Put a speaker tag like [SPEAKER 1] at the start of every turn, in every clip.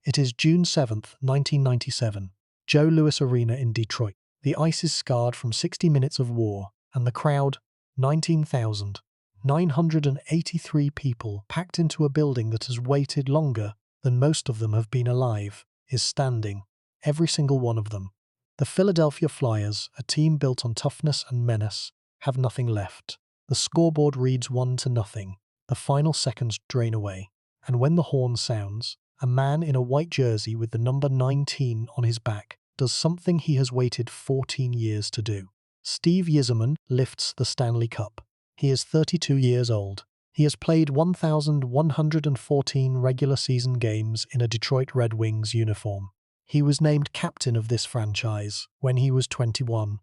[SPEAKER 1] It is June 7th, 1997, Joe Louis Arena in Detroit. The ice is scarred from 60 minutes of war, and the crowd, 19,983 people packed into a building that has waited longer than most of them have been alive, is standing, every single one of them. The Philadelphia Flyers, a team built on toughness and menace, have nothing left. The scoreboard reads 1-0. The final seconds drain away, and when the horn sounds, a man in a white jersey with the number 19 on his back does something he has waited 14 years to do. Steve Yzerman lifts the Stanley Cup. He is 32 years old. He has played 1,114 regular season games in a Detroit Red Wings uniform. He was named captain of this franchise when he was 21,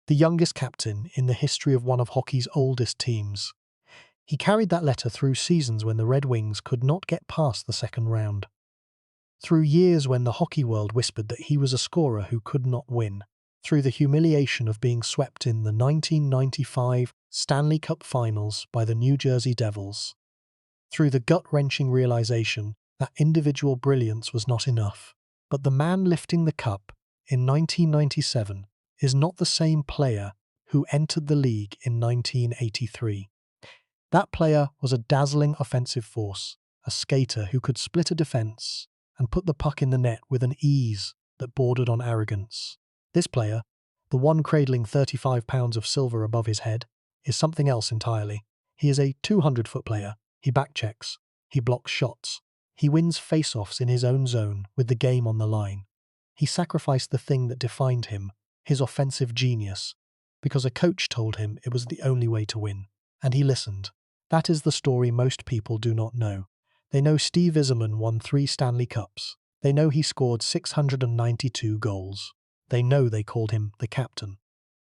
[SPEAKER 1] the youngest captain in the history of one of hockey's oldest teams. He carried that letter through seasons when the Red Wings could not get past the second round, through years when the hockey world whispered that he was a scorer who could not win, through the humiliation of being swept in the 1995 Stanley Cup Finals by the New Jersey Devils, through the gut-wrenching realization that individual brilliance was not enough. But the man lifting the cup in 1997 is not the same player who entered the league in 1983. That player was a dazzling offensive force, a skater who could split a defense and put the puck in the net with an ease that bordered on arrogance. This player, the one cradling 35 pounds of silver above his head, is something else entirely. He is a 200-foot player. He backchecks. He blocks shots. He wins face-offs in his own zone with the game on the line. He sacrificed the thing that defined him, his offensive genius, because a coach told him it was the only way to win. And he listened. That is the story most people do not know. They know Steve Yzerman won 3 Stanley Cups. They know he scored 692 goals. They know they called him the captain.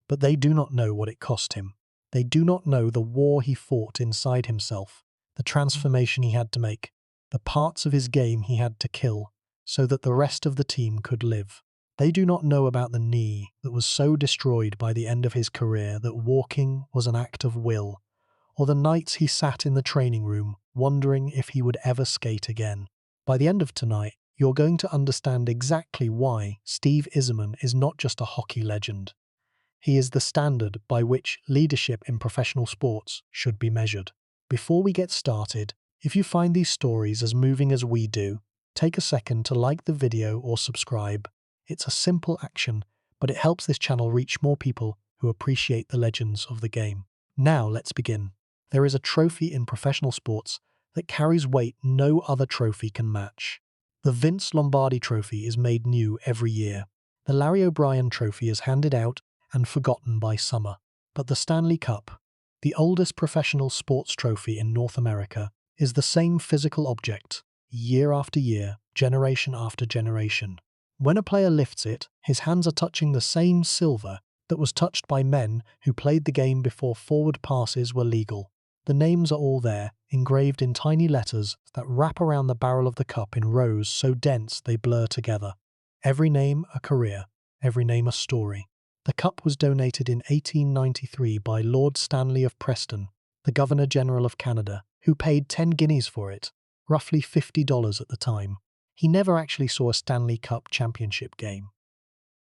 [SPEAKER 1] But they do not know what it cost him. They do not know the war he fought inside himself, the transformation he had to make, the parts of his game he had to kill, so that the rest of the team could live. They do not know about the knee that was so destroyed by the end of his career that walking was an act of will, or the nights he sat in the training room wondering if he would ever skate again. By the end of tonight, you're going to understand exactly why Steve Yzerman is not just a hockey legend. He is the standard by which leadership in professional sports should be measured. Before we get started, if you find these stories as moving as we do, take a second to like the video or subscribe. It's a simple action, but it helps this channel reach more people who appreciate the legends of the game. Now let's begin. There is a trophy in professional sports that carries weight no other trophy can match. The Vince Lombardi Trophy is made new every year. The Larry O'Brien Trophy is handed out and forgotten by summer. But the Stanley Cup, the oldest professional sports trophy in North America, is the same physical object, year after year, generation after generation. When a player lifts it, his hands are touching the same silver that was touched by men who played the game before forward passes were legal. The names are all there, engraved in tiny letters that wrap around the barrel of the cup in rows so dense they blur together. Every name a career, every name a story. The cup was donated in 1893 by Lord Stanley of Preston, the Governor-General of Canada, who paid 10 guineas for it, roughly $50 at the time. He never actually saw a Stanley Cup championship game.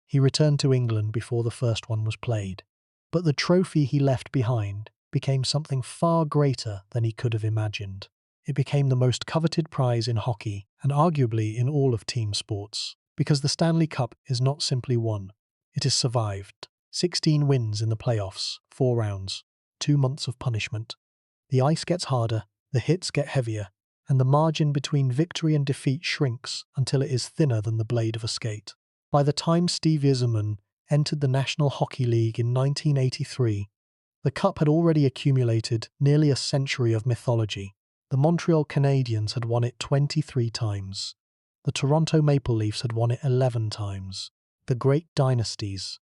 [SPEAKER 1] He returned to England before the first one was played. But the trophy he left behind became something far greater than he could have imagined. It became the most coveted prize in hockey, and arguably in all of team sports, because the Stanley Cup is not simply won. It is survived. 16 wins in the playoffs, 4 rounds, 2 months of punishment. The ice gets harder, the hits get heavier, and the margin between victory and defeat shrinks until it is thinner than the blade of a skate. By the time Steve Yzerman entered the National Hockey League in 1983, the cup had already accumulated nearly a century of mythology. The Montreal Canadiens had won it 23 times. The Toronto Maple Leafs had won it 11 times. The great dynasties.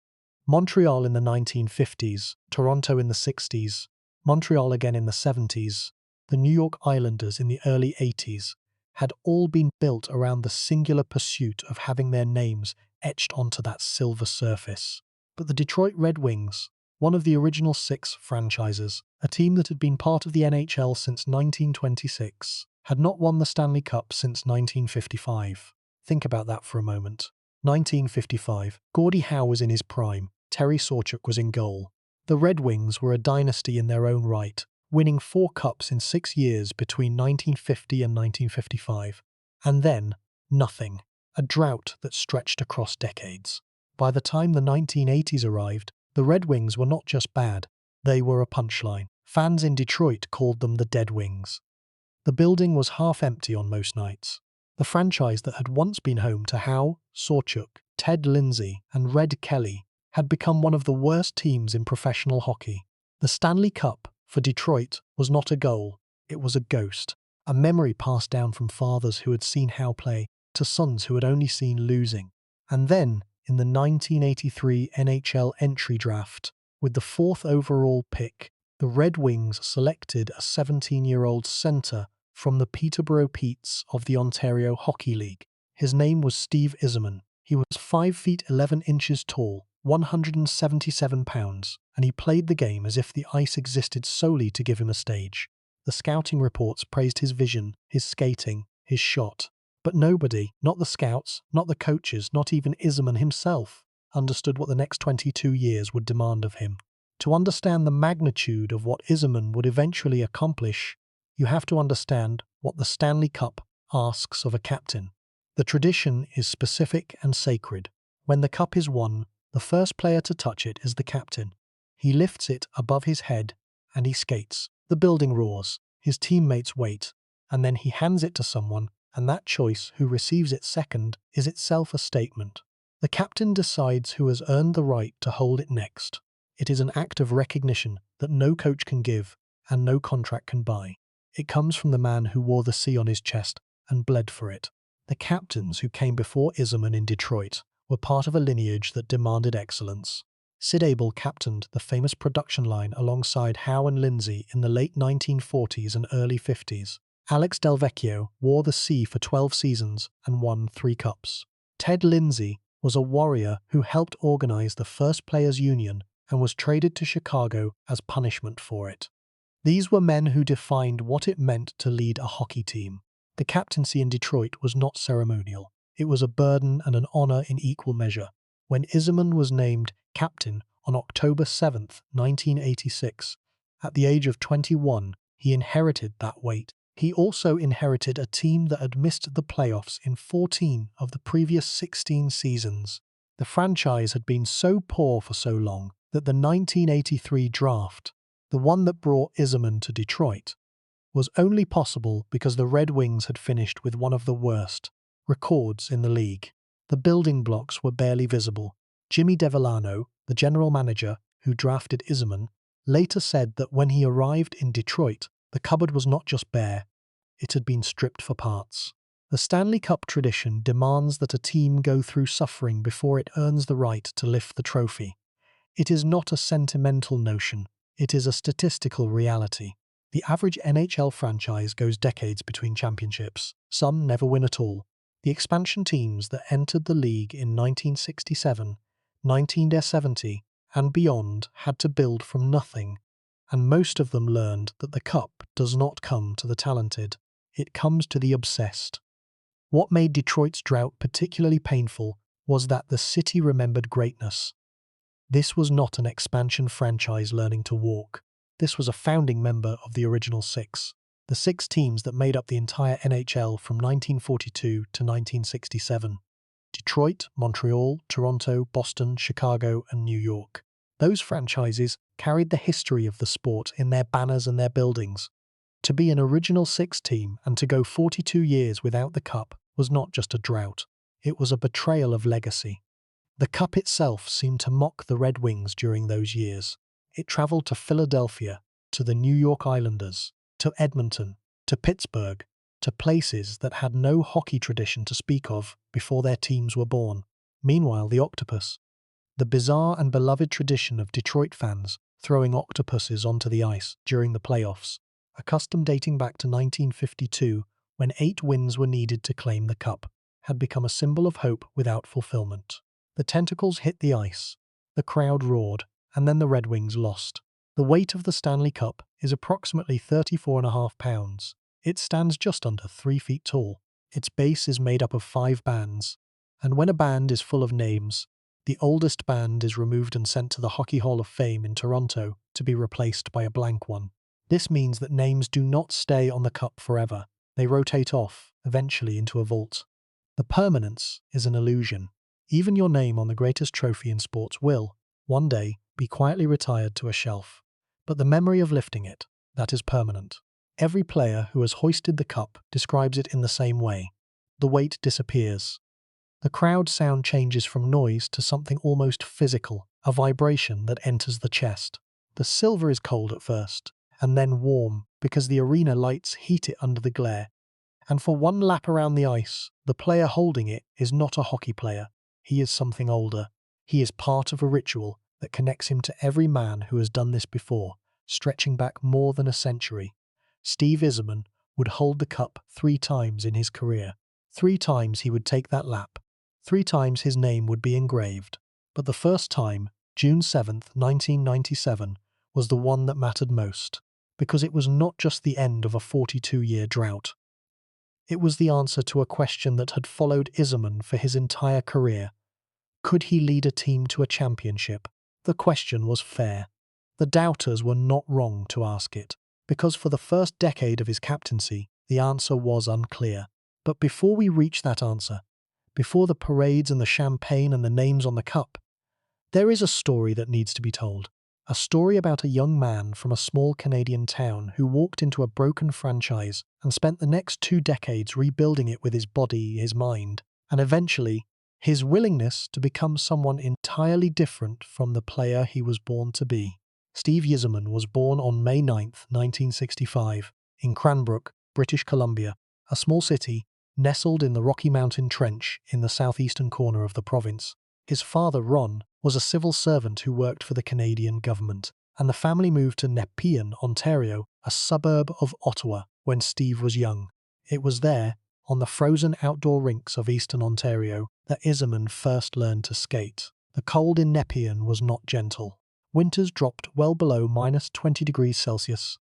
[SPEAKER 1] Montreal in the 1950s, Toronto in the 60s, Montreal again in the 70s, the New York Islanders in the early 80s, had all been built around the singular pursuit of having their names etched onto that silver surface. But the Detroit Red Wings, one of the original 6 franchises, a team that had been part of the NHL since 1926, had not won the Stanley Cup since 1955. Think about that for a moment. 1955. Gordie Howe was in his prime. Terry Sawchuk was in goal. The Red Wings were a dynasty in their own right, winning 4 cups in 6 years between 1950 and 1955. And then, nothing. A drought that stretched across decades. By the time the 1980s arrived, the Red Wings were not just bad, they were a punchline. Fans in Detroit called them the Dead Wings. The building was half empty on most nights. The franchise that had once been home to Howe, Sawchuk, Ted Lindsay, and Red Kelly had become one of the worst teams in professional hockey. The Stanley Cup, for Detroit, was not a goal, it was a ghost. A memory passed down from fathers who had seen Howe play to sons who had only seen losing. And then, in the 1983 NHL entry draft, with the 4th overall pick, the Red Wings selected a 17-year-old centre from the Peterborough Petes of the Ontario Hockey League. His name was Steve Yzerman. He was 5 feet 11 inches tall, 177 pounds, and he played the game as if the ice existed solely to give him a stage. The scouting reports praised his vision, his skating, his shot. But nobody, not the scouts, not the coaches, not even Yzerman himself, understood what the next 22 years would demand of him. To understand the magnitude of what Yzerman would eventually accomplish, you have to understand what the Stanley Cup asks of a captain. The tradition is specific and sacred. When the cup is won, the first player to touch it is the captain. He lifts it above his head and he skates. The building roars, his teammates wait, and then he hands it to someone, and that choice, who receives it second, is itself a statement. The captain decides who has earned the right to hold it next. It is an act of recognition that no coach can give and no contract can buy. It comes from the man who wore the C on his chest and bled for it. The captains who came before Yzerman in Detroit were part of a lineage that demanded excellence. Sid Abel captained the famous production line alongside Howe and Lindsay in the late 1940s and early 50s. Alex Delvecchio wore the C for 12 seasons and won 3 cups. Ted Lindsay was a warrior who helped organize the First Players Union and was traded to Chicago as punishment for it. These were men who defined what it meant to lead a hockey team. The captaincy in Detroit was not ceremonial. It was a burden and an honor in equal measure. When Yzerman was named captain on October 7, 1986, at the age of 21, he inherited that weight. He also inherited a team that had missed the playoffs in 14 of the previous 16 seasons. The franchise had been so poor for so long that the 1983 draft, the one that brought Yzerman to Detroit, was only possible because the Red Wings had finished with one of the worst records in the league. The building blocks were barely visible. Jimmy Devellano, the general manager who drafted Yzerman, later said that when he arrived in Detroit, the cupboard was not just bare, it had been stripped for parts. The Stanley Cup tradition demands that a team go through suffering before it earns the right to lift the trophy. It is not a sentimental notion, it is a statistical reality. The average NHL franchise goes decades between championships. Some never win at all. The expansion teams that entered the league in 1967, 1970, and beyond had to build from nothing, and most of them learned that the cup does not come to the talented, it comes to the obsessed. What made Detroit's drought particularly painful was that the city remembered greatness. This was not an expansion franchise learning to walk. This was a founding member of the original 6. The 6 teams that made up the entire NHL from 1942 to 1967. Detroit, Montreal, Toronto, Boston, Chicago, and New York. Those franchises carried the history of the sport in their banners and their buildings. To be an original 6 team and to go 42 years without the cup was not just a drought, it was a betrayal of legacy. The cup itself seemed to mock the Red Wings during those years. It travelled to Philadelphia, to the New York Islanders, to Edmonton, to Pittsburgh, to places that had no hockey tradition to speak of before their teams were born. Meanwhile, the octopus, the bizarre and beloved tradition of Detroit fans throwing octopuses onto the ice during the playoffs, a custom dating back to 1952 when 8 wins were needed to claim the cup, had become a symbol of hope without fulfillment. The tentacles hit the ice, the crowd roared, and then the Red Wings lost. The weight of the Stanley Cup is approximately 34.5 pounds. It stands just under 3 feet tall. Its base is made up of 5 bands, and when a band is full of names, the oldest band is removed and sent to the Hockey Hall of Fame in Toronto to be replaced by a blank one. This means that names do not stay on the cup forever. They rotate off, eventually into a vault. The permanence is an illusion. Even your name on the greatest trophy in sports will, one day, be quietly retired to a shelf. But the memory of lifting it, that is permanent. Every player who has hoisted the cup describes it in the same way. The weight disappears. The crowd sound changes from noise to something almost physical, a vibration that enters the chest. The silver is cold at first, and then warm because the arena lights heat it under the glare. And for one lap around the ice, the player holding it is not a hockey player. He is something older. He is part of a ritual that connects him to every man who has done this before, stretching back more than a century. Steve Yzerman would hold the cup 3 times in his career. 3 times he would take that lap. 3 times his name would be engraved. But the first time, June 7th, 1997, was the one that mattered most, because it was not just the end of a 42-year drought. It was the answer to a question that had followed Yzerman for his entire career. Could he lead a team to a championship? The question was fair. The doubters were not wrong to ask it, because for the first decade of his captaincy, the answer was unclear. But before we reach that answer, before the parades and the champagne and the names on the cup, there is a story that needs to be told. A story about a young man from a small Canadian town who walked into a broken franchise and spent the next 2 decades rebuilding it with his body, his mind, and eventually his willingness to become someone entirely different from the player he was born to be. Steve Yzerman was born on May 9, 1965, in Cranbrook, British Columbia, a small city nestled in the Rocky Mountain Trench in the southeastern corner of the province. His father, Ron, was a civil servant who worked for the Canadian government, and the family moved to Nepean, Ontario, a suburb of Ottawa, when Steve was young. It was there, on the frozen outdoor rinks of eastern Ontario, that Yzerman first learned to skate. The cold in Nepean was not gentle. Winters dropped well below -20 degrees Celsius,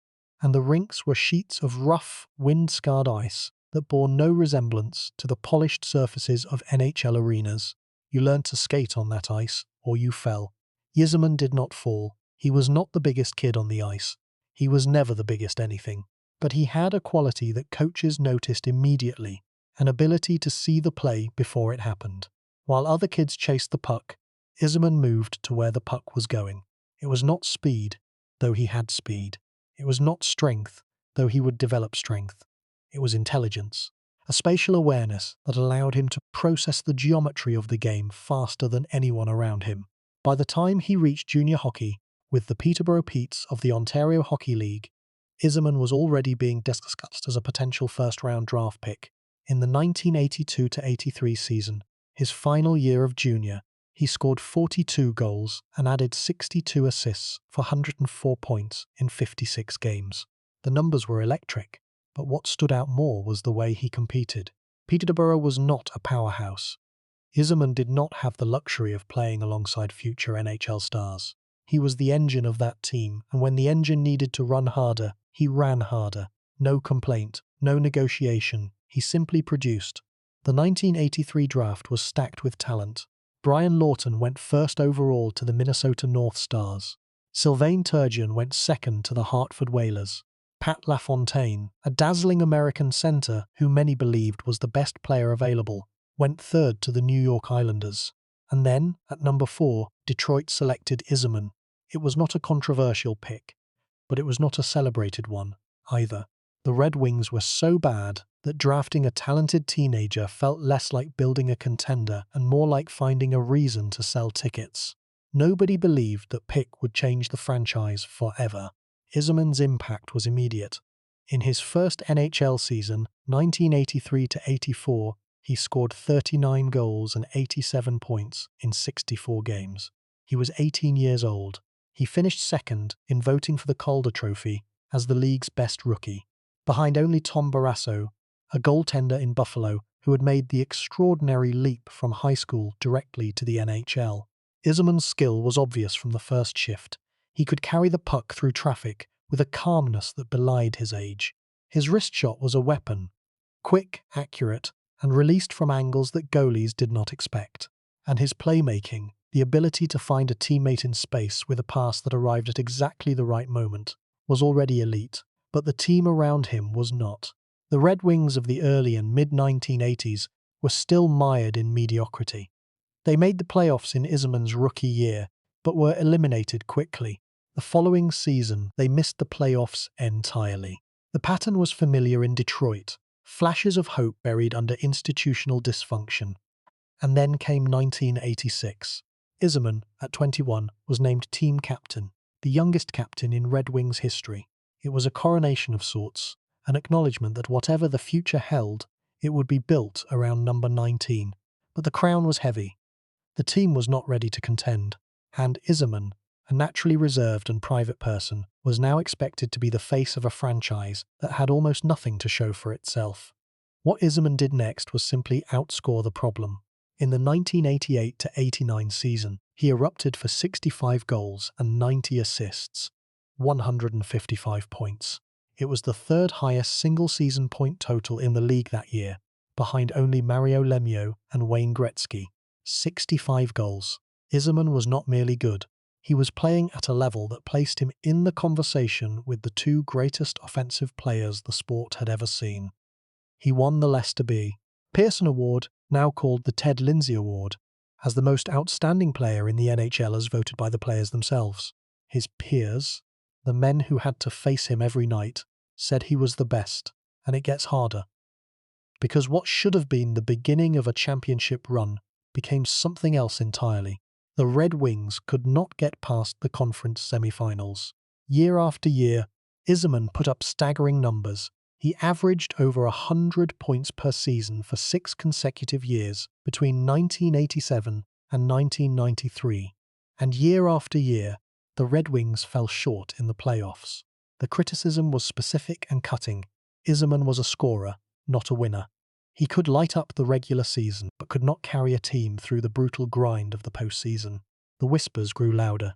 [SPEAKER 1] and the rinks were sheets of rough, wind-scarred ice that bore no resemblance to the polished surfaces of NHL arenas. You learned to skate on that ice, or you fell. Yzerman did not fall. He was not the biggest kid on the ice. He was never the biggest anything. But he had a quality that coaches noticed immediately, an ability to see the play before it happened. While other kids chased the puck, Yzerman moved to where the puck was going. It was not speed, though he had speed. It was not strength, though he would develop strength. It was intelligence, a spatial awareness that allowed him to process the geometry of the game faster than anyone around him. By the time he reached junior hockey, with the Peterborough Petes of the Ontario Hockey League, Yzerman was already being discussed as a potential first-round draft pick. In the 1982-83 season, his final year of junior, he scored 42 goals and added 62 assists for 104 points in 56 games. The numbers were electric, but what stood out more was the way he competed. Peterborough was not a powerhouse. Yzerman did not have the luxury of playing alongside future NHL stars. He was the engine of that team, and when the engine needed to run harder, he ran harder. No complaint, no negotiation. He simply produced. The 1983 draft was stacked with talent. Brian Lawton went first overall to the Minnesota North Stars. Sylvain Turgeon went second to the Hartford Whalers. Pat LaFontaine, a dazzling American center who many believed was the best player available, went third to the New York Islanders. And then, at number 4, Detroit selected Yzerman. It was not a controversial pick, but it was not a celebrated one, either. The Red Wings were so bad that drafting a talented teenager felt less like building a contender and more like finding a reason to sell tickets. Nobody believed that Pick would change the franchise forever. Yzerman's impact was immediate. In his first NHL season, 1983-84, he scored 39 goals and 87 points in 64 games. He was 18 years old. He finished second in voting for the Calder Trophy as the league's best rookie, behind only Tom Barrasso, a goaltender in Buffalo who had made the extraordinary leap from high school directly to the NHL. Yzerman's skill was obvious from the first shift. He could carry the puck through traffic with a calmness that belied his age. His wrist shot was a weapon. Quick, accurate, and released from angles that goalies did not expect. And his playmaking, the ability to find a teammate in space with a pass that arrived at exactly the right moment, was already elite, but the team around him was not. The Red Wings of the early and mid-1980s were still mired in mediocrity. They made the playoffs in Yzerman's rookie year, but were eliminated quickly. The following season, they missed the playoffs entirely. The pattern was familiar in Detroit, flashes of hope buried under institutional dysfunction. And then came 1986. Yzerman, at 21, was named team captain, the youngest captain in Red Wings history. It was a coronation of sorts, an acknowledgement that whatever the future held, it would be built around number 19. But the crown was heavy. The team was not ready to contend, and Yzerman, a naturally reserved and private person, was now expected to be the face of a franchise that had almost nothing to show for itself. What Yzerman did next was simply outscore the problem. In the 1988-89 season, he erupted for 65 goals and 90 assists, 155 points. It was the third highest single-season point total in the league that year, behind only Mario Lemieux and Wayne Gretzky. 65 goals. Yzerman was not merely good. He was playing at a level that placed him in the conversation with the two greatest offensive players the sport had ever seen. He won the Lester B. Pearson Award, now called the Ted Lindsay Award, as the most outstanding player in the NHL as voted by the players themselves. His peers, the men who had to face him every night, said he was the best, and it gets harder. Because what should have been the beginning of a championship run became something else entirely. The Red Wings could not get past the conference semi-finals. Year after year, Yzerman put up staggering numbers. He averaged over 100 points per season for 6 consecutive years between 1987 and 1993. And year after year, the Red Wings fell short in the playoffs. The criticism was specific and cutting. Yzerman was a scorer, not a winner. He could light up the regular season, but could not carry a team through the brutal grind of the postseason. The whispers grew louder.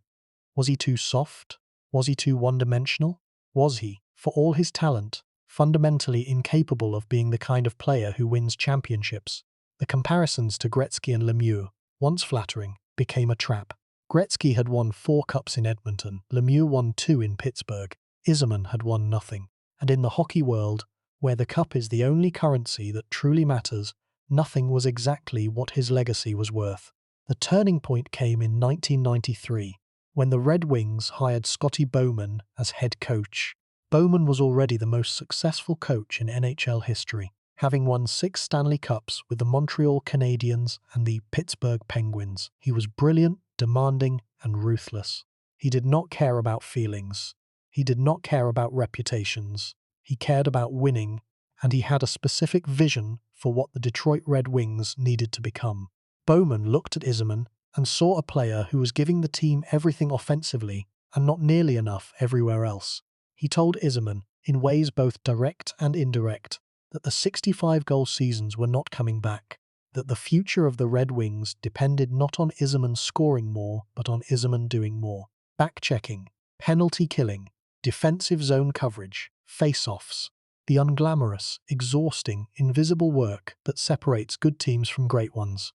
[SPEAKER 1] Was he too soft? Was he too one-dimensional? Was he, for all his talent, fundamentally incapable of being the kind of player who wins championships? The comparisons to Gretzky and Lemieux, once flattering, became a trap. Gretzky had won 4 cups in Edmonton, Lemieux won 2 in Pittsburgh, Yzerman had won nothing. And in the hockey world, where the cup is the only currency that truly matters, nothing was exactly what his legacy was worth. The turning point came in 1993, when the Red Wings hired Scotty Bowman as head coach. Bowman was already the most successful coach in NHL history, having won 6 Stanley Cups with the Montreal Canadiens and the Pittsburgh Penguins. He was brilliant, demanding, and ruthless. He did not care about feelings. He did not care about reputations. He cared about winning, and he had a specific vision for what the Detroit Red Wings needed to become. Bowman looked at Yzerman and saw a player who was giving the team everything offensively and not nearly enough everywhere else. He told Yzerman, in ways both direct and indirect, that the 65-goal seasons were not coming back, that the future of the Red Wings depended not on Yzerman scoring more, but on Yzerman doing more. Back-checking, penalty killing, defensive zone coverage, face-offs, the unglamorous, exhausting, invisible work that separates good teams from great ones.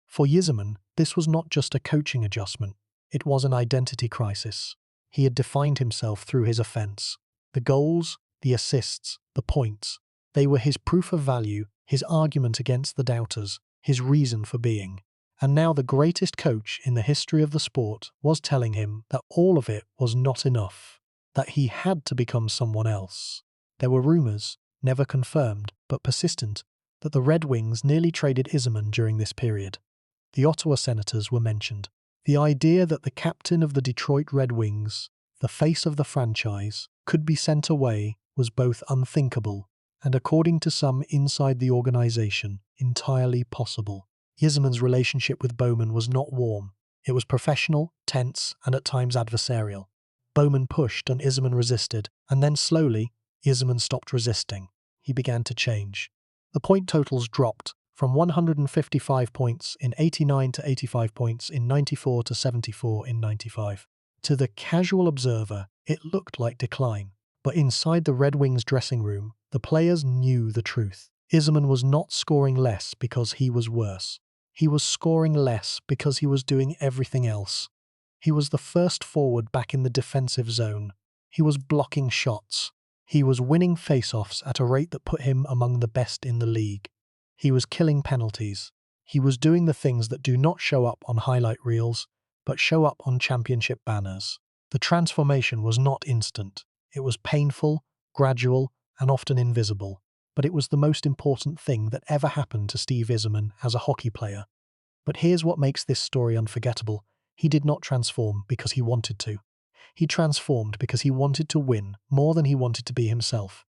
[SPEAKER 1] For Yzerman, this was not just a coaching adjustment, it was an identity crisis. He had defined himself through his offense. The goals, the assists, the points, they were his proof of value, his argument against the doubters, his reason for being. And now the greatest coach in the history of the sport was telling him that all of it was not enough, that he had to become someone else. There were rumours, never confirmed, but persistent, that the Red Wings nearly traded Yzerman during this period. The Ottawa Senators were mentioned. The idea that the captain of the Detroit Red Wings, the face of the franchise, could be sent away was both unthinkable and, according to some inside the organization, entirely possible. Yzerman's relationship with Bowman was not warm. It was professional, tense, and at times adversarial. Bowman pushed and Yzerman resisted, and then slowly, Yzerman stopped resisting. He began to change. The point totals dropped from 155 points in 89 to 85 points in 94 to 74 in 95. To the casual observer, it looked like decline. But inside the Red Wings dressing room, the players knew the truth. Yzerman was not scoring less because he was worse. He was scoring less because he was doing everything else. He was the first forward back in the defensive zone. He was blocking shots. He was winning face-offs at a rate that put him among the best in the league. He was killing penalties. He was doing the things that do not show up on highlight reels, but show up on championship banners. The transformation was not instant. It was painful, gradual, and often invisible. But it was the most important thing that ever happened to Steve Yzerman as a hockey player. But here's what makes this story unforgettable. He did not transform because he wanted to. He transformed because he wanted to win more than he wanted to be himself.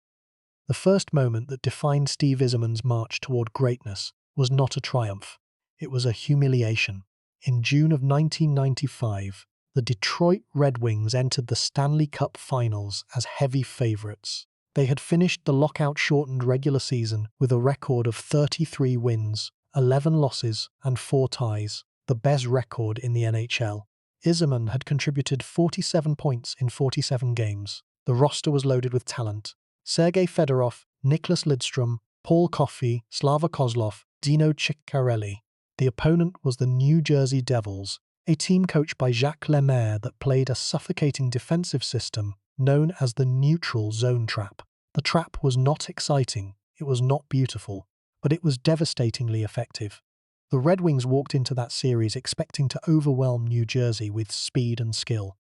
[SPEAKER 1] The first moment that defined Steve Yzerman's march toward greatness was not a triumph. It was a humiliation. In June of 1995, the Detroit Red Wings entered the Stanley Cup Finals as heavy favorites. They had finished the lockout-shortened regular season with a record of 33 wins, 11 losses, and 4 ties, the best record in the NHL. Yzerman had contributed 47 points in 47 games. The roster was loaded with talent. Sergei Fedorov, Nicholas Lidstrom, Paul Coffey, Slava Kozlov, Dino Ciccarelli. The opponent was the New Jersey Devils, a team coached by Jacques Lemaire that played a suffocating defensive system known as the neutral zone trap. The trap was not exciting, it was not beautiful, but it was devastatingly effective. The Red Wings walked into that series expecting to overwhelm New Jersey with speed and skill.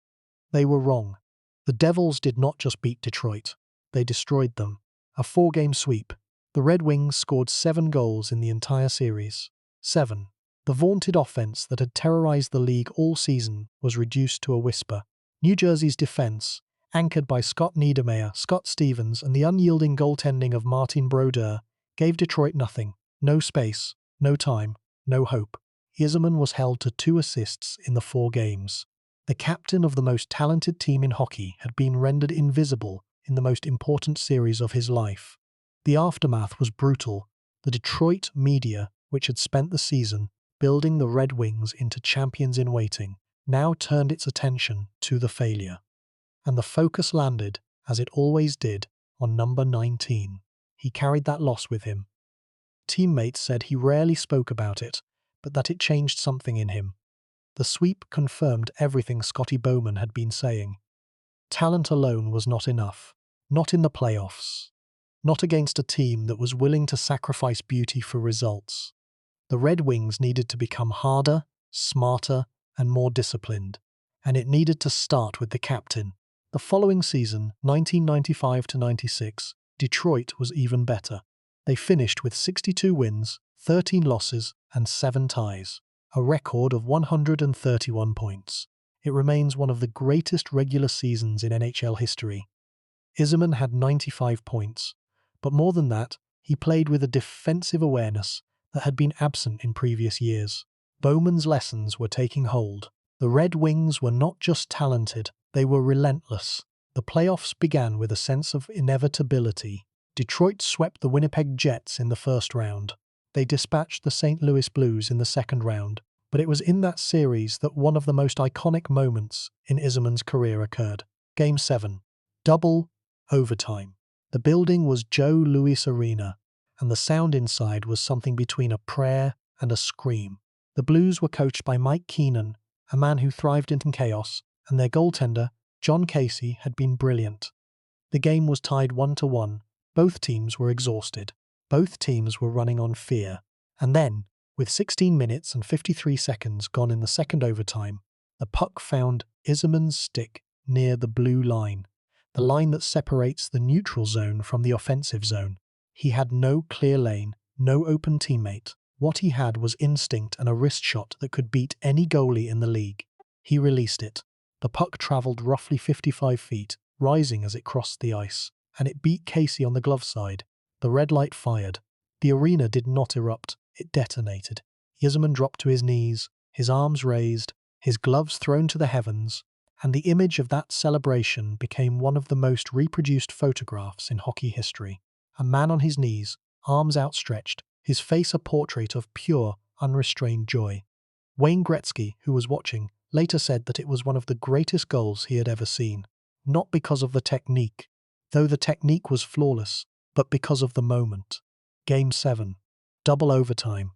[SPEAKER 1] They were wrong. The Devils did not just beat Detroit, they destroyed them. A 4-game sweep. The Red Wings scored 7 goals in the entire series. 7. The vaunted offense that had terrorized the league all season was reduced to a whisper. New Jersey's defense, anchored by Scott Niedermayer, Scott Stevens, and the unyielding goaltending of Martin Brodeur, gave Detroit nothing. No space, no time, no hope. Yzerman was held to 2 assists in the 4 games. The captain of the most talented team in hockey had been rendered invisible in the most important series of his life. The aftermath was brutal. The Detroit media, which had spent the season building the Red Wings into champions in waiting, now turned its attention to the failure. And the focus landed, as it always did, on number 19. He carried that loss with him. Teammates said he rarely spoke about it, but that it changed something in him. The sweep confirmed everything Scotty Bowman had been saying. Talent alone was not enough. Not in the playoffs. Not against a team that was willing to sacrifice beauty for results. The Red Wings needed to become harder, smarter, and more disciplined. And it needed to start with the captain. The following season, 1995-96, Detroit was even better. They finished with 62 wins, 13 losses, and 7 ties. A record of 131 points. It remains one of the greatest regular seasons in NHL history. Yzerman had 95 points, but more than that, he played with a defensive awareness that had been absent in previous years. Bowman's lessons were taking hold. The Red Wings were not just talented, they were relentless. The playoffs began with a sense of inevitability. Detroit swept the Winnipeg Jets in the first round. They dispatched the St. Louis Blues in the second round, but it was in that series that one of the most iconic moments in Yzerman's career occurred. Game 7. Double overtime. The building was Joe Louis Arena, and the sound inside was something between a prayer and a scream. The Blues were coached by Mike Keenan, a man who thrived in chaos, and their goaltender, John Casey, had been brilliant. The game was tied 1-1. Both teams were exhausted. Both teams were running on fear. And then, with 16 minutes and 53 seconds gone in the second overtime, the puck found Yzerman's stick near the blue line, the line that separates the neutral zone from the offensive zone. He had no clear lane, no open teammate. What he had was instinct and a wrist shot that could beat any goalie in the league. He released it. The puck travelled roughly 55 feet, rising as it crossed the ice, and it beat Casey on the glove side. The red light fired. The arena did not erupt, it detonated. Yzerman dropped to his knees, his arms raised, his gloves thrown to the heavens, and the image of that celebration became one of the most reproduced photographs in hockey history. A man on his knees, arms outstretched, his face a portrait of pure, unrestrained joy. Wayne Gretzky, who was watching, later said that it was one of the greatest goals he had ever seen. Not because of the technique, though the technique was flawless, but because of the moment. Game 7. Double overtime.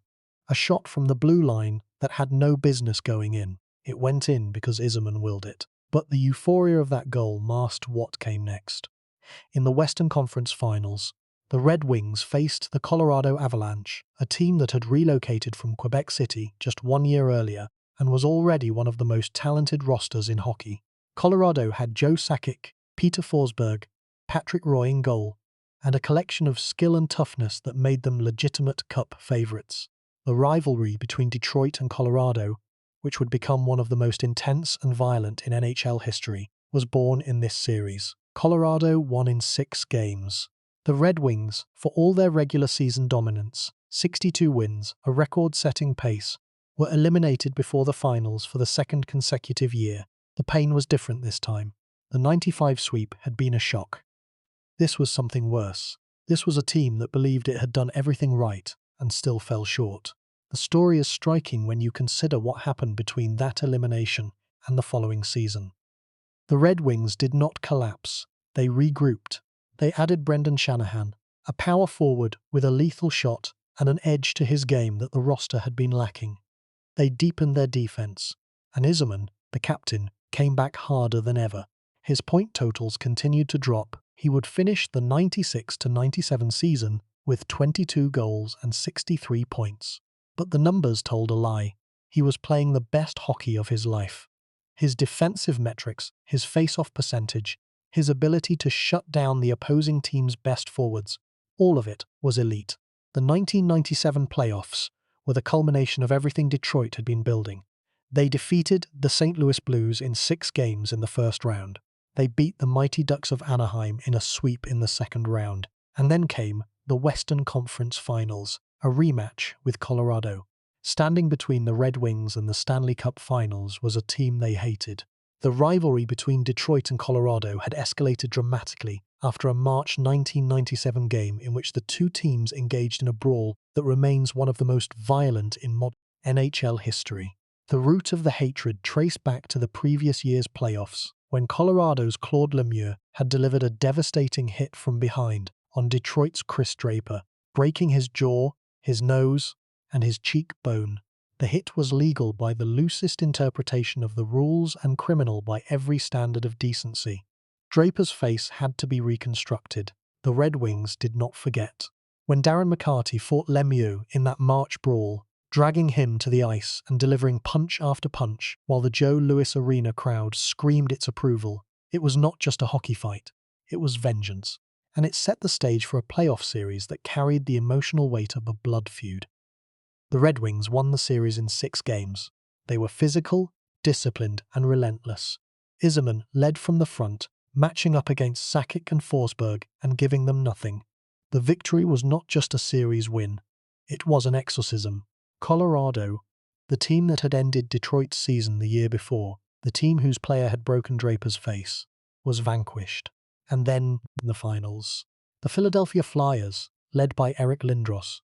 [SPEAKER 1] A shot from the blue line that had no business going in. It went in because Yzerman willed it. But the euphoria of that goal masked what came next. In the Western Conference Finals, the Red Wings faced the Colorado Avalanche, a team that had relocated from Quebec City just 1 year earlier and was already one of the most talented rosters in hockey. Colorado had Joe Sakic, Peter Forsberg, Patrick Roy in goal, and a collection of skill and toughness that made them legitimate Cup favorites. The rivalry between Detroit and Colorado, which would become one of the most intense and violent in NHL history, was born in this series. Colorado won in 6 games. The Red Wings, for all their regular season dominance, 62 wins, a record-setting pace, were eliminated before the finals for the second consecutive year. The pain was different this time. The 95 sweep had been a shock. This was something worse. This was a team that believed it had done everything right and still fell short. The story is striking when you consider what happened between that elimination and the following season. The Red Wings did not collapse. They regrouped. They added Brendan Shanahan, a power forward with a lethal shot and an edge to his game that the roster had been lacking. They deepened their defense, and Yzerman, the captain, came back harder than ever. His point totals continued to drop. He would finish the 96-97 season with 22 goals and 63 points. But the numbers told a lie. He was playing the best hockey of his life. His defensive metrics, his face-off percentage, his ability to shut down the opposing team's best forwards, all of it was elite. The 1997 playoffs were the culmination of everything Detroit had been building. They defeated the St. Louis Blues in 6 games in the first round. They beat the Mighty Ducks of Anaheim in a sweep in the second round. And then came the Western Conference Finals, a rematch with Colorado. Standing between the Red Wings and the Stanley Cup Finals was a team they hated. The rivalry between Detroit and Colorado had escalated dramatically after a March 1997 game in which the two teams engaged in a brawl that remains one of the most violent in modern NHL history. The root of the hatred traced back to the previous year's playoffs, when Colorado's Claude Lemieux had delivered a devastating hit from behind on Detroit's Chris Draper, breaking his jaw, his nose, and his cheekbone. The hit was legal by the loosest interpretation of the rules and criminal by every standard of decency. Draper's face had to be reconstructed. The Red Wings did not forget. When Darren McCarty fought Lemieux in that March brawl, dragging him to the ice and delivering punch after punch while the Joe Louis Arena crowd screamed its approval, it was not just a hockey fight, it was vengeance. And it set the stage for a playoff series that carried the emotional weight of a blood feud. The Red Wings won the series in 6 games. They were physical, disciplined, and relentless. Yzerman led from the front, matching up against Sakic and Forsberg and giving them nothing. The victory was not just a series win. It was an exorcism. Colorado, the team that had ended Detroit's season the year before, the team whose player had broken Draper's face, was vanquished. And then, in the finals, the Philadelphia Flyers, led by Eric Lindros,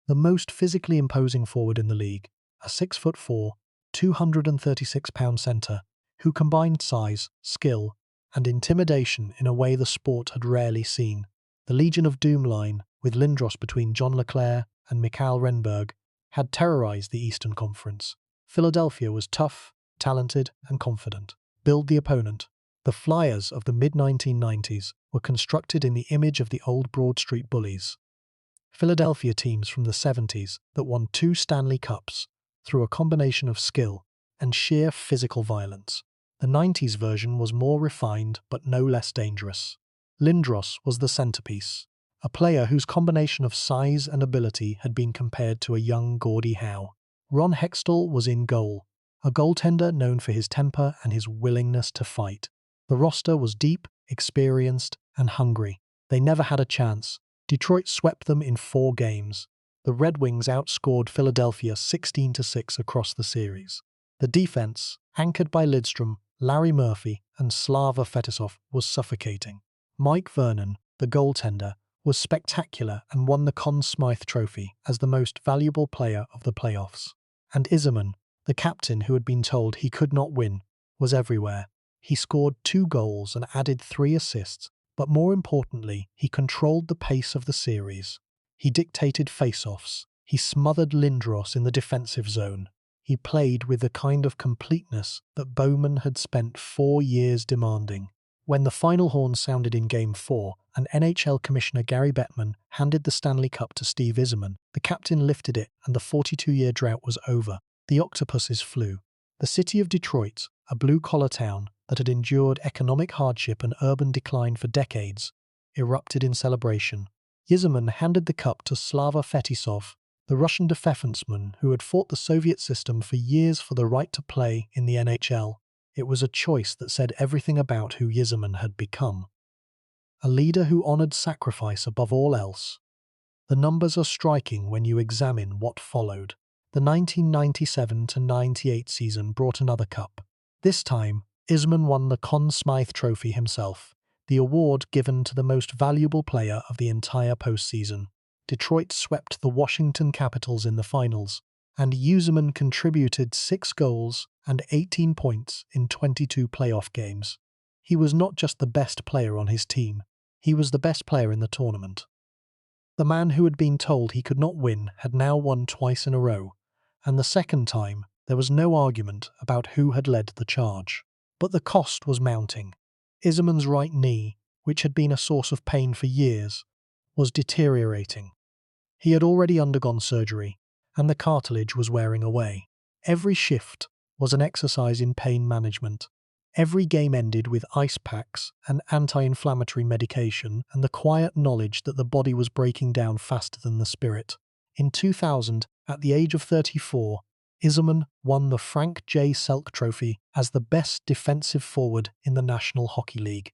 [SPEAKER 1] the most physically imposing forward in the league, a 6'4", 236-pound center, who combined size, skill, and intimidation in a way the sport had rarely seen. The Legion of Doom line, with Lindros between John LeClair and Mikhail Renberg, had terrorized the Eastern Conference. Philadelphia was tough, talented, and confident. Build the opponent. The Flyers of the mid-1990s were constructed in the image of the old Broad Street Bullies, Philadelphia teams from the 70s that won 2 Stanley Cups through a combination of skill and sheer physical violence. The 90s version was more refined but no less dangerous. Lindros was the centerpiece, a player whose combination of size and ability had been compared to a young Gordie Howe. Ron Hextall was in goal, a goaltender known for his temper and his willingness to fight. The roster was deep, experienced, and hungry. They never had a chance. Detroit swept them in 4 games. The Red Wings outscored Philadelphia 16-6 across the series. The defense, anchored by Lidstrom, Larry Murphy, and Slava Fetisov, was suffocating. Mike Vernon, the goaltender, was spectacular and won the Conn Smythe Trophy as the most valuable player of the playoffs. And Yzerman, the captain who had been told he could not win, was everywhere. He scored 2 goals and added 3 assists, but more importantly, he controlled the pace of the series. He dictated face-offs. He smothered Lindros in the defensive zone. He played with the kind of completeness that Bowman had spent 4 years demanding. When the final horn sounded in Game 4, and NHL Commissioner Gary Bettman handed the Stanley Cup to Steve Yzerman, the captain lifted it and the 42-year drought was over. The octopuses flew. The city of Detroit, a blue-collar town that had endured economic hardship and urban decline for decades, erupted in celebration. Yzerman handed the cup to Slava Fetisov, the Russian defenseman who had fought the Soviet system for years for the right to play in the NHL. It was a choice that said everything about who Yzerman had become. A leader who honored sacrifice above all else. The numbers are striking when you examine what followed. The 1997-98 season brought another cup. This time, Yzerman won the Conn Smythe Trophy himself, the award given to the most valuable player of the entire postseason. Detroit swept the Washington Capitals in the finals, and Yzerman contributed 6 goals and 18 points in 22 playoff games. He was not just the best player on his team, he was the best player in the tournament. The man who had been told he could not win had now won twice in a row, and the second time there was no argument about who had led the charge. But the cost was mounting. Yzerman's right knee, which had been a source of pain for years, was deteriorating. He had already undergone surgery, and the cartilage was wearing away. Every shift was an exercise in pain management. Every game ended with ice packs and anti-inflammatory medication and the quiet knowledge that the body was breaking down faster than the spirit. In 2000, at the age of 34, Yzerman won the Frank J. Selk Trophy as the best defensive forward in the National Hockey League.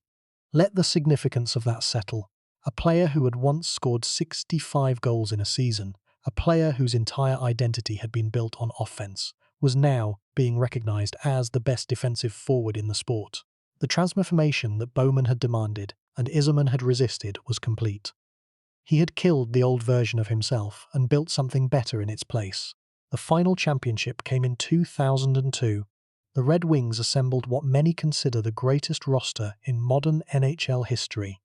[SPEAKER 1] Let the significance of that settle. A player who had once scored 65 goals in a season, a player whose entire identity had been built on offense, was now being recognized as the best defensive forward in the sport. The transformation that Bowman had demanded and Yzerman had resisted was complete. He had killed the old version of himself and built something better in its place. The final championship came in 2002. The Red Wings assembled what many consider the greatest roster in modern NHL history.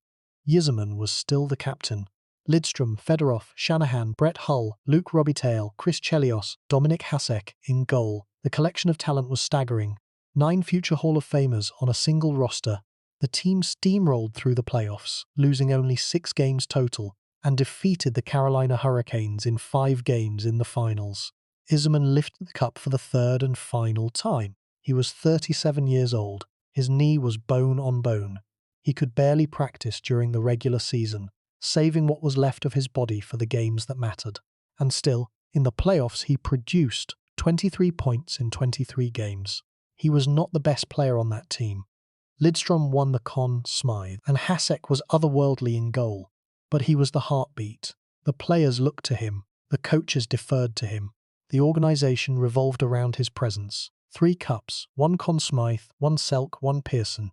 [SPEAKER 1] Yzerman was still the captain. Lidstrom, Fedorov, Shanahan, Brett Hull, Luc Robitaille, Chris Chelios, Dominik Hasek in goal. The collection of talent was staggering. 9 future Hall of Famers on a single roster. The team steamrolled through the playoffs, losing only 6 games total, and defeated the Carolina Hurricanes in 5 games in the finals. Yzerman lifted the cup for the third and final time. He was 37 years old. His knee was bone on bone. He could barely practice during the regular season, saving what was left of his body for the games that mattered. And still, in the playoffs he produced 23 points in 23 games. He was not the best player on that team. Lidstrom won the Conn Smythe, and Hasek was otherworldly in goal. But he was the heartbeat. The players looked to him. The coaches deferred to him. The organization revolved around his presence. 3 cups, 1 Conn Smythe, 1 Selk, 1 Pearson,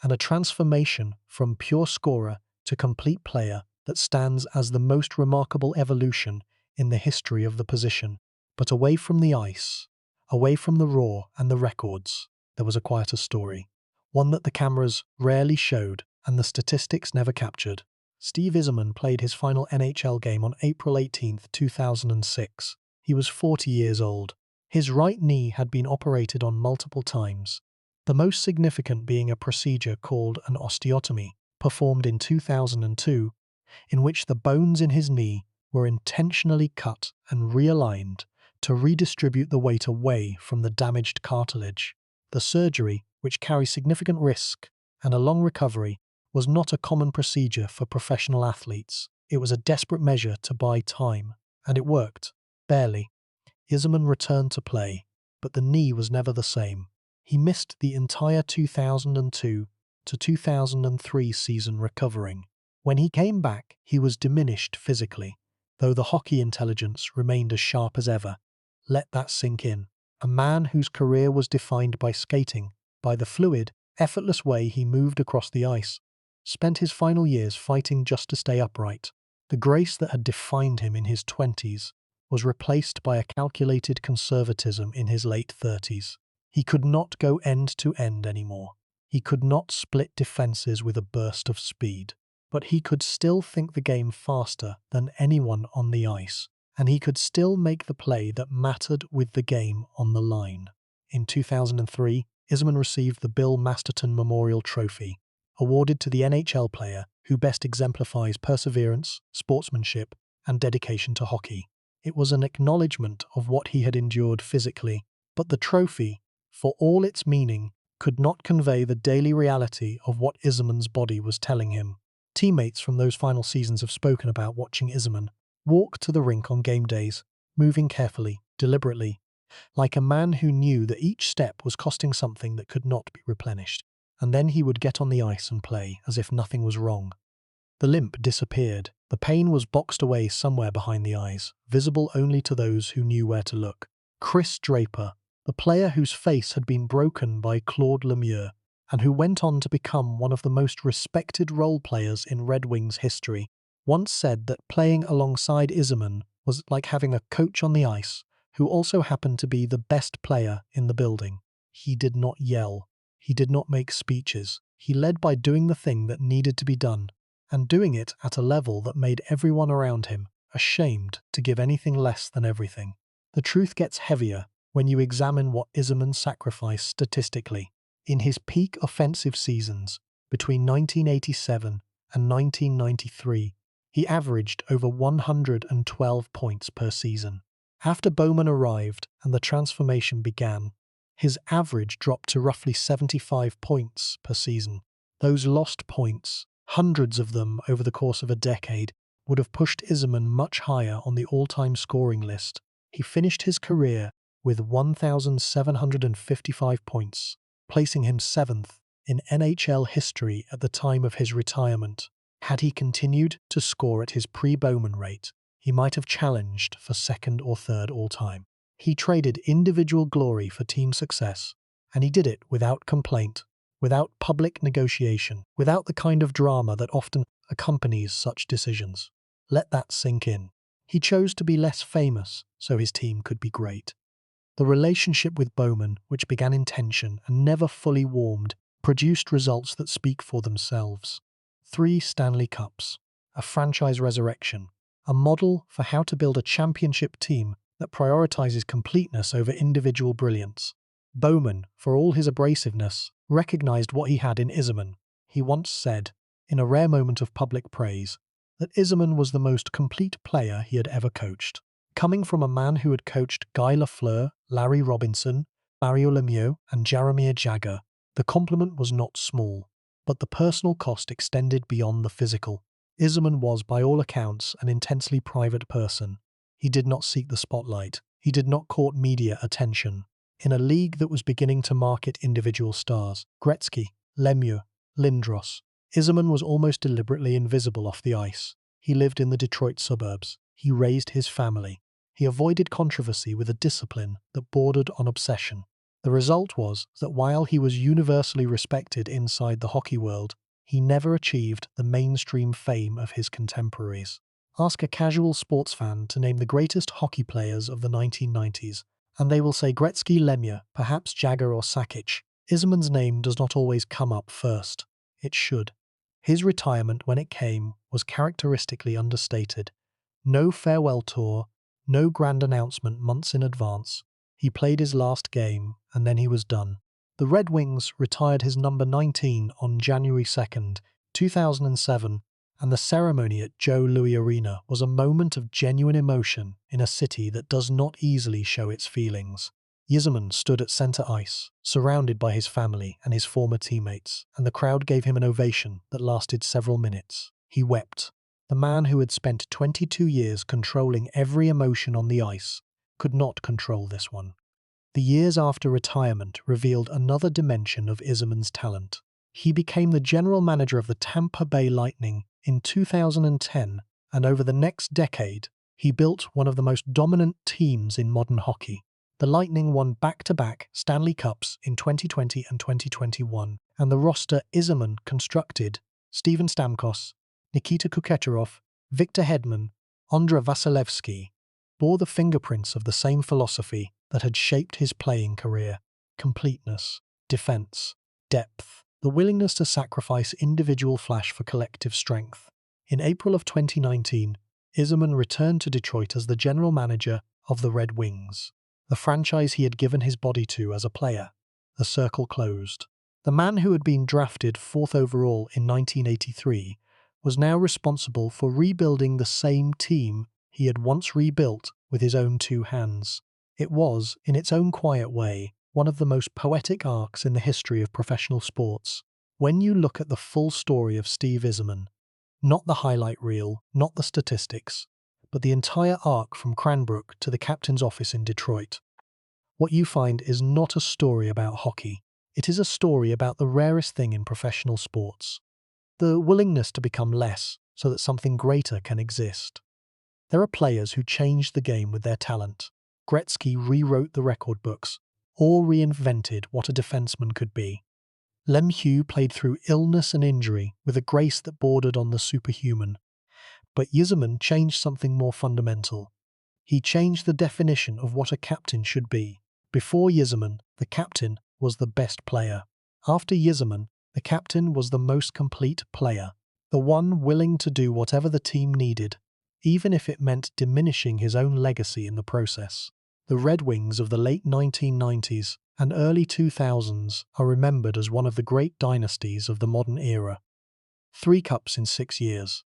[SPEAKER 1] and a transformation from pure scorer to complete player that stands as the most remarkable evolution in the history of the position. But away from the ice, away from the roar and the records, there was a quieter story, one that the cameras rarely showed and the statistics never captured. Steve Yzerman played his final NHL game on April 18, 2006. He was 40 years old. His right knee had been operated on multiple times, the most significant being a procedure called an osteotomy, performed in 2002, in which the bones in his knee were intentionally cut and realigned to redistribute the weight away from the damaged cartilage. The surgery, which carries significant risk and a long recovery, was not a common procedure for professional athletes. It was a desperate measure to buy time, and it worked. Barely. Yzerman returned to play, but the knee was never the same. He missed the entire 2002 to 2003 season recovering. When he came back, he was diminished physically, though the hockey intelligence remained as sharp as ever. Let that sink in. A man whose career was defined by skating, by the fluid, effortless way he moved across the ice, spent his final years fighting just to stay upright. The grace that had defined him in his 20s was replaced by a calculated conservatism in his late 30s. He could not go end to end anymore. He could not split defenses with a burst of speed. but he could still think the game faster than anyone on the ice, and he could still make the play that mattered with the game on the line. In 2003, Yzerman received the Bill Masterton Memorial Trophy, awarded to the NHL player who best exemplifies perseverance, sportsmanship, and dedication to hockey. It was an acknowledgement of what he had endured physically, but the trophy, for all its meaning, could not convey the daily reality of what Yzerman's body was telling him. Teammates from those final seasons have spoken about watching Yzerman walk to the rink on game days, moving carefully, deliberately, like a man who knew that each step was costing something that could not be replenished. And then he would get on the ice and play as if nothing was wrong. The limp disappeared. The pain was boxed away somewhere behind the eyes, visible only to those who knew where to look. Chris Draper, the player whose face had been broken by Claude Lemieux, and who went on to become one of the most respected role players in Red Wings history, once said that playing alongside Yzerman was like having a coach on the ice who also happened to be the best player in the building. He did not yell. He did not make speeches. He led by doing the thing that needed to be done, and doing it at a level that made everyone around him ashamed to give anything less than everything. The truth gets heavier when you examine what Yzerman sacrificed statistically. In his peak offensive seasons, between 1987 and 1993, he averaged over 112 points per season. After Bowman arrived and the transformation began, his average dropped to roughly 75 points per season. Those lost points, hundreds of them over the course of a decade, would have pushed Yzerman much higher on the all-time scoring list. He finished his career with 1,755 points, placing him 7th in NHL history at the time of his retirement. Had he continued to score at his pre-Bowman rate, he might have challenged for 2nd or 3rd all-time. He traded individual glory for team success, and he did it without complaint, without public negotiation, without the kind of drama that often accompanies such decisions. Let that sink in. He chose to be less famous so his team could be great. The relationship with Bowman, which began in tension and never fully warmed, produced results that speak for themselves. 3 Stanley Cups, a franchise resurrection, a model for how to build a championship team that prioritizes completeness over individual brilliance. Bowman, for all his abrasiveness, recognized what he had in Yzerman. He once said, in a rare moment of public praise, that Yzerman was the most complete player he had ever coached. Coming from a man who had coached Guy Lafleur, Larry Robinson, Mario Lemieux, and Jaromir Jagr, the compliment was not small, but the personal cost extended beyond the physical. Yzerman was, by all accounts, an intensely private person. He did not seek the spotlight. He did not court media attention. In a league that was beginning to market individual stars, Gretzky, Lemieux, Lindros, Yzerman was almost deliberately invisible off the ice. He lived in the Detroit suburbs. He raised his family. He avoided controversy with a discipline that bordered on obsession. The result was that while he was universally respected inside the hockey world, he never achieved the mainstream fame of his contemporaries. Ask a casual sports fan to name the greatest hockey players of the 1990s, and they will say Gretzky, Lemieux, perhaps Jagr or Sakic. Yzerman's name does not always come up first. It should. His retirement, when it came, was characteristically understated. No farewell tour, no grand announcement months in advance. He played his last game, and then he was done. The Red Wings retired his number 19 on January 2nd, 2007, and the ceremony at Joe Louis Arena was a moment of genuine emotion in a city that does not easily show its feelings. Yzerman stood at center ice, surrounded by his family and his former teammates, and the crowd gave him an ovation that lasted several minutes. He wept. The man who had spent 22 years controlling every emotion on the ice could not control this one. The years after retirement revealed another dimension of Yzerman's talent. He became the general manager of the Tampa Bay Lightning in 2010, and over the next decade, he built one of the most dominant teams in modern hockey. The Lightning won back-to-back Stanley Cups in 2020 and 2021, and the roster Yzerman constructed, Steven Stamkos, Nikita Kucherov, Victor Hedman, Ondrej Vasilevsky, bore the fingerprints of the same philosophy that had shaped his playing career: completeness, defense, depth, the willingness to sacrifice individual flash for collective strength. In April of 2019, Yzerman returned to Detroit as the general manager of the Red Wings, the franchise he had given his body to as a player. The circle closed. The man who had been drafted 4th overall in 1983 was now responsible for rebuilding the same team he had once rebuilt with his own two hands. It was, in its own quiet way, one of the most poetic arcs in the history of professional sports. When you look at the full story of Steve Yzerman, not the highlight reel, not the statistics, but the entire arc from Cranbrook to the captain's office in Detroit, what you find is not a story about hockey. It is a story about the rarest thing in professional sports: the willingness to become less so that something greater can exist. There are players who changed the game with their talent. Gretzky rewrote the record books, or reinvented what a defenseman could be. Lemieux played through illness and injury with a grace that bordered on the superhuman. But Yzerman changed something more fundamental. He changed the definition of what a captain should be. Before Yzerman, the captain was the best player. After Yzerman, the captain was the most complete player, the one willing to do whatever the team needed, even if it meant diminishing his own legacy in the process. The Red Wings of the late 1990s and early 2000s are remembered as one of the great dynasties of the modern era. 3 cups in 6 years.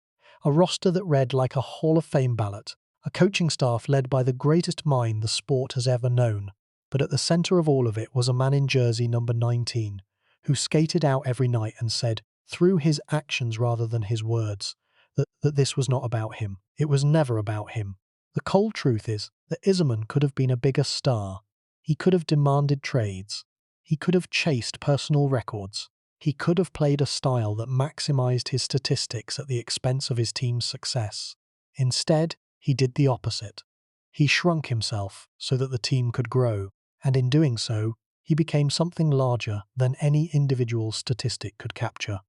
[SPEAKER 1] A roster that read like a Hall of Fame ballot. A coaching staff led by the greatest mind the sport has ever known. But at the center of all of it was a man in jersey number 19, who skated out every night and said, through his actions rather than his words, that this was not about him. It was never about him. The cold truth is that Yzerman could have been a bigger star. He could have demanded trades. He could have chased personal records. He could have played a style that maximized his statistics at the expense of his team's success. Instead, he did the opposite. He shrunk himself so that the team could grow, and in doing so, he became something larger than any individual statistic could capture.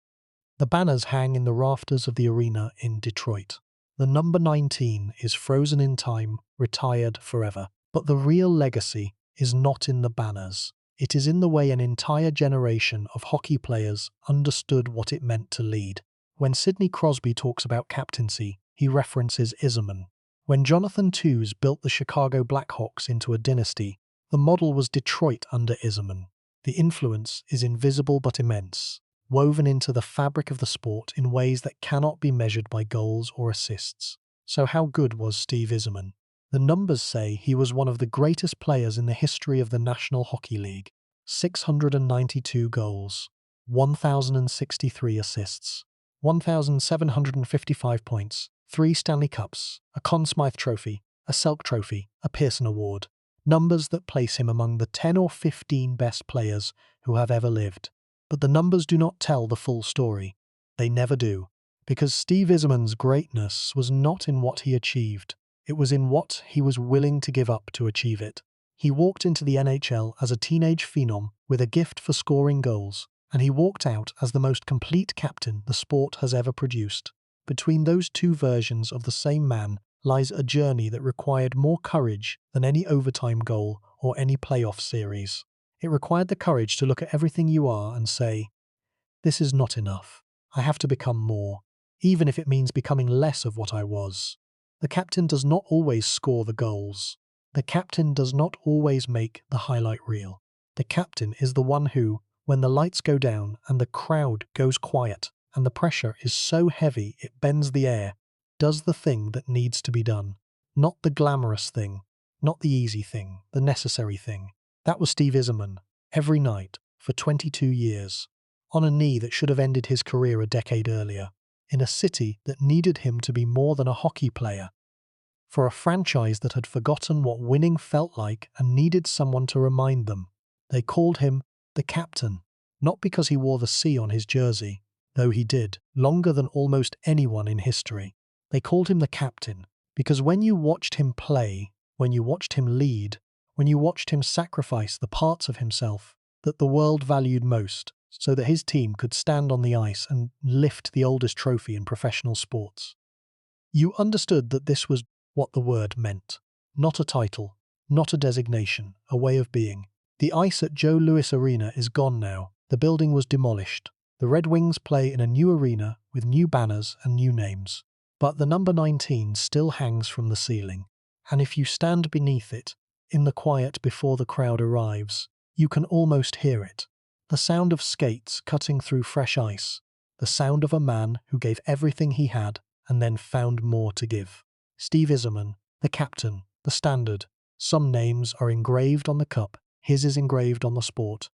[SPEAKER 1] The banners hang in the rafters of the arena in Detroit. The number 19 is frozen in time, retired forever. But the real legacy is not in the banners. It is in the way an entire generation of hockey players understood what it meant to lead. When Sidney Crosby talks about captaincy, he references Yzerman. When Jonathan Toews built the Chicago Blackhawks into a dynasty, the model was Detroit under Yzerman. The influence is invisible but immense, woven into the fabric of the sport in ways that cannot be measured by goals or assists. So how good was Steve Yzerman? The numbers say he was one of the greatest players in the history of the National Hockey League. 692 goals, 1,063 assists, 1,755 points, 3 Stanley Cups, a Conn Smythe Trophy, a Selk Trophy, a Pearson Award. Numbers that place him among the 10 or 15 best players who have ever lived. But the numbers do not tell the full story. They never do. Because Steve Yzerman's greatness was not in what he achieved. It was in what he was willing to give up to achieve it. He walked into the NHL as a teenage phenom with a gift for scoring goals, and he walked out as the most complete captain the sport has ever produced. Between those two versions of the same man lies a journey that required more courage than any overtime goal or any playoff series. It required the courage to look at everything you are and say, this is not enough. I have to become more, even if it means becoming less of what I was. The captain does not always score the goals. The captain does not always make the highlight reel. The captain is the one who, when the lights go down and the crowd goes quiet and the pressure is so heavy it bends the air, does the thing that needs to be done. Not the glamorous thing, not the easy thing, the necessary thing. That was Steve Yzerman, every night, for 22 years, on a knee that should have ended his career a decade earlier, in a city that needed him to be more than a hockey player, for a franchise that had forgotten what winning felt like and needed someone to remind them. They called him the captain, not because he wore the C on his jersey, though he did, longer than almost anyone in history. They called him the captain because when you watched him play, when you watched him lead, when you watched him sacrifice the parts of himself that the world valued most so that his team could stand on the ice and lift the oldest trophy in professional sports, you understood that this was what the word meant. Not a title, not a designation, a way of being. The ice at Joe Louis Arena is gone now. The building was demolished. The Red Wings play in a new arena with new banners and new names. But the number 19 still hangs from the ceiling. And if you stand beneath it, in the quiet before the crowd arrives, you can almost hear it. The sound of skates cutting through fresh ice. The sound of a man who gave everything he had and then found more to give. Steve Yzerman, the captain, the standard. Some names are engraved on the cup, his is engraved on the sport.